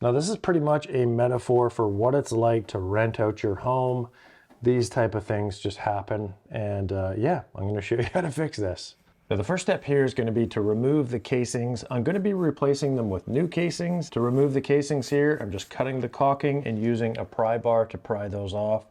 Now this is pretty much a metaphor for what it's like to rent out your home. These type of things just happen, and yeah, I'm going to show you how to fix this. Now the first step here is going to be to remove the casings. I'm going to be replacing them with new casings. To remove the casings here, I'm just cutting the caulking and using a pry bar to pry those off.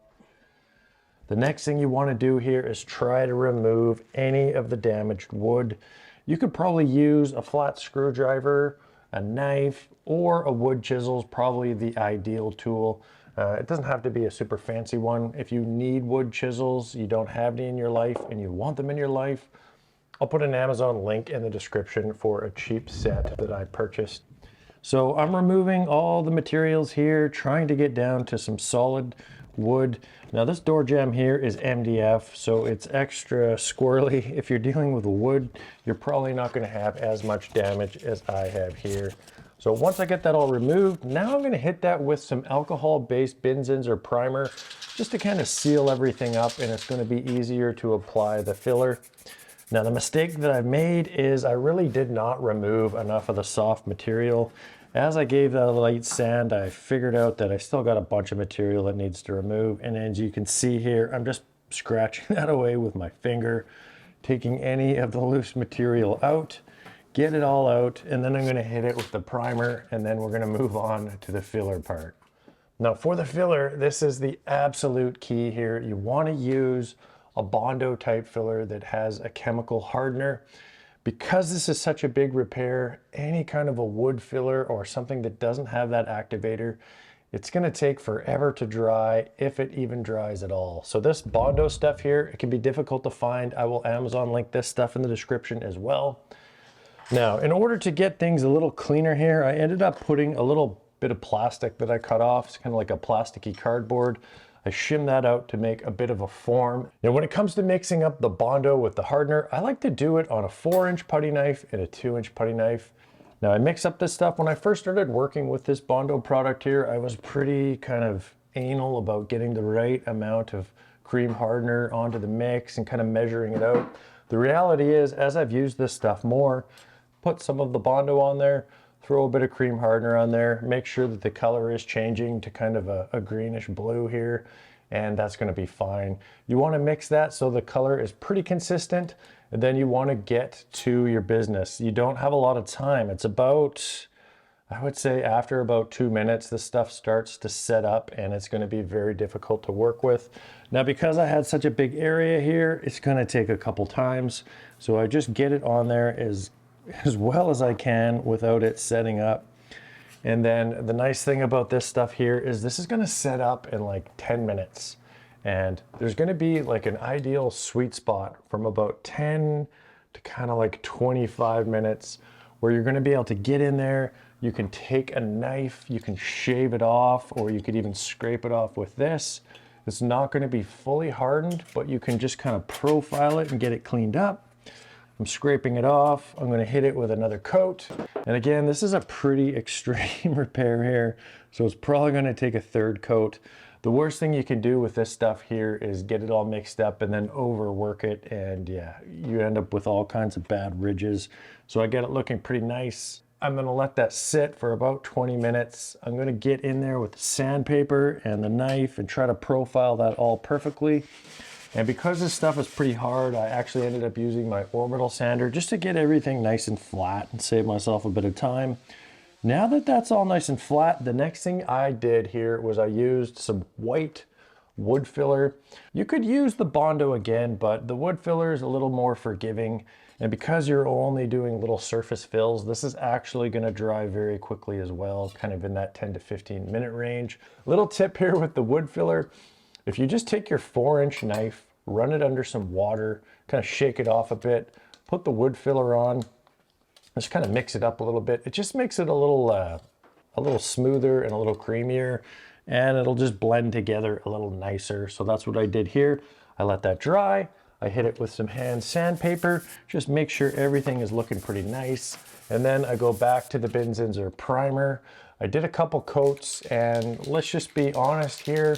The next thing you want to do here is try to remove any of the damaged wood. You could probably use a flat screwdriver, a knife, or a wood chisel is probably the ideal tool. It doesn't have to be a super fancy one. If you need wood chisels, you don't have any in your life and you want them in your life, I'll put an Amazon link in the description for a cheap set that I purchased. So I'm removing all the materials here, trying to get down to some solid wood. Now this door jamb here is MDF, so it's extra squirrely. If you're dealing with wood, you're probably not going to have as much damage as I have here. So once I get that all removed, now I'm going to hit that with some alcohol-based benzene or primer just to kind of seal everything up, and it's going to be easier to apply the filler. Now the mistake that I made is I really did not remove enough of the soft material. As I gave that a light sand, I figured out that I still got a bunch of material that needs to remove. And as you can see here, I'm just scratching that away with my finger, taking any of the loose material out, get it all out, and then I'm going to hit it with the primer, and then we're going to move on to the filler part. Now for the filler, this is the absolute key here. You want to use a Bondo type filler that has a chemical hardener. Because this is such a big repair, any kind of a wood filler or something that doesn't have that activator, it's going to take forever to dry, if it even dries at all. So this Bondo stuff here, it can be difficult to find. I will Amazon link this stuff in the description as well. Now, in order to get things a little cleaner here, I ended up putting a little bit of plastic that I cut off. It's kind of like a plasticky cardboard. I shim that out to make a bit of a form. Now when it comes to mixing up the Bondo with the hardener, I like to do it on a 4-inch putty knife and a 2-inch putty knife. Now I mix up this stuff. When I first started working with this Bondo product here, I was pretty kind of anal about getting the right amount of cream hardener onto the mix and kind of measuring it out. The reality is, as I've used this stuff more, put some of the Bondo on there, throw a bit of cream hardener on there, make sure that the color is changing to kind of a greenish blue here, and that's going to be fine. You want to mix that so the color is pretty consistent, and then you want to get to your business. You don't have a lot of time. It's about, I would say after about 2 minutes, this stuff starts to set up and it's going to be very difficult to work with. Now, because I had such a big area here, it's going to take a couple times. So I just get it on there as well as I can without it setting up. And then the nice thing about this stuff here is this is going to set up in like 10 minutes. And there's going to be like an ideal sweet spot from about 10 to kind of like 25 minutes where you're going to be able to get in there. You can take a knife, you can shave it off, or you could even scrape it off with this. It's not going to be fully hardened, but you can just kind of profile it and get it cleaned up. I'm scraping it off. I'm going to hit it with another coat. And again, this is a pretty extreme repair here, so it's probably going to take a third coat. The worst thing you can do with this stuff here is get it all mixed up and then overwork it, and yeah, you end up with all kinds of bad ridges. So I get it looking pretty nice. I'm going to let that sit for about 20 minutes. I'm going to get in there with the sandpaper and the knife and try to profile that all perfectly. And because this stuff is pretty hard, I actually ended up using my orbital sander just to get everything nice and flat and save myself a bit of time. Now that that's all nice and flat, the next thing I did here was I used some white wood filler. You could use the Bondo again, but the wood filler is a little more forgiving. And because you're only doing little surface fills, this is actually going to dry very quickly as well, kind of in that 10 to 15 minute range. Little tip here with the wood filler. If you just take your 4-inch knife, run it under some water, kind of shake it off a bit, put the wood filler on, just kind of mix it up a little bit. It just makes it a little smoother and a little creamier, and it'll just blend together a little nicer. So that's what I did here. I let that dry. I hit it with some hand sandpaper, just make sure everything is looking pretty nice. And then I go back to the Benzene primer. I did a couple coats, and let's just be honest here.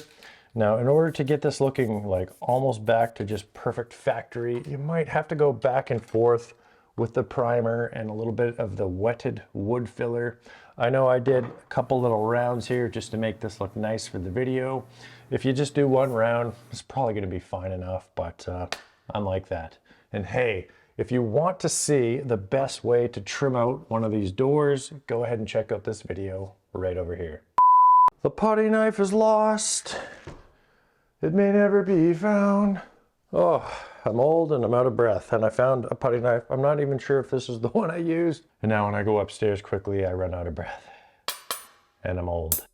Now, in order to get this looking like almost back to just perfect factory, you might have to go back and forth with the primer and a little bit of the wetted wood filler. I know I did a couple little rounds here just to make this look nice for the video. If you just do one round, it's probably going to be fine enough, but I'm like that. And hey, if you want to see the best way to trim out one of these doors, go ahead and check out this video right over here. The putty knife is lost. It may never be found. Oh, I'm old and I'm out of breath, and I found a putty knife. I'm not even sure if this is the one I used. And now when I go upstairs quickly, I run out of breath. And I'm old.